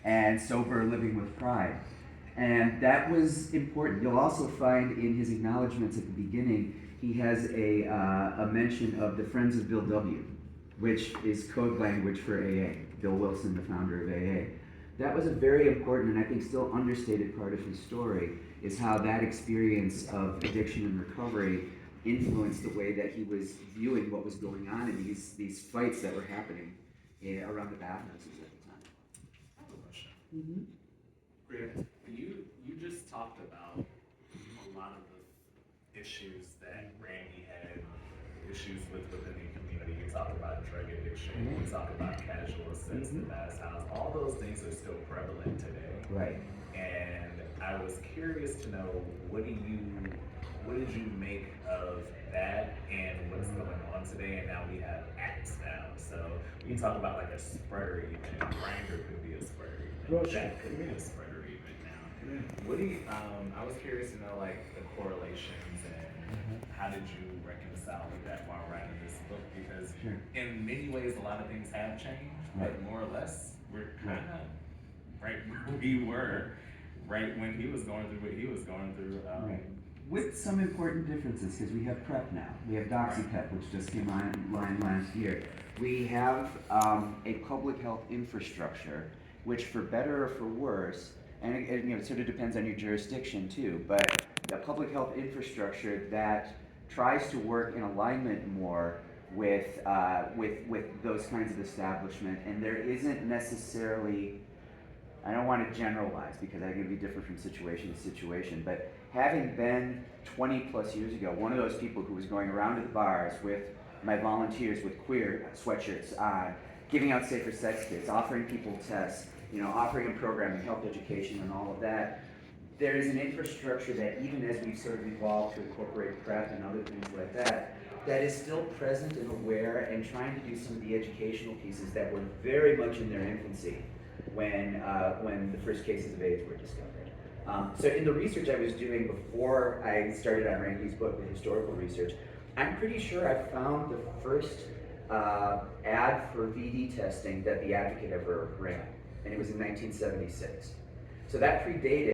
and sober living with pride. And that was important. You'll also find in his acknowledgments at the beginning, he has a mention of the Friends of Bill W., which is code language for AA, Bill Wilson, the founder of AA. That was a very important and I think still understated part of his story, is how that experience of addiction and recovery influenced the way that he was viewing what was going on in these fights that were happening around the bathrooms at the time. I have a question. Mm-hmm. You just talked about a lot of the issues that Randy had, issues within the community. You talked about drug addiction, you talked about casual sex in the mass house. All those things are still prevalent today. Right. And I was curious to know, what did you make of that and what's going on today? And now we have acts now. So we talk about like a spreader event. Grindr could be a spreader event. That could be a spreader event now. What do you, I was curious to know like the correlations and how did you reconcile with that while writing this book? Because in many ways, a lot of things have changed, but more or less, we're kind of right where we were right when he was going through what he was going through. With some important differences, because we have PrEP now. We have DoxyPEP, which just came online last year. We have a public health infrastructure, which for better or for worse, and it sort of depends on your jurisdiction too, but a public health infrastructure that tries to work in alignment more with those kinds of establishment, and there isn't necessarily, I don't want to generalize because I think it'd be different from situation to situation, but having been 20 plus years ago, one of those people who was going around to the bars with my volunteers with queer sweatshirts on, giving out safer sex kits, offering people tests, offering them programming, health education and all of that, there is an infrastructure that even as we've sort of evolved to incorporate PrEP and other things like that, that is still present and aware and trying to do some of the educational pieces that were very much in their infancy when the first cases of AIDS were discovered. So in the research I was doing before I started on Randy's book, the historical research, I'm pretty sure I found the first ad for VD testing that the Advocate ever ran, and it was in 1976. So that predated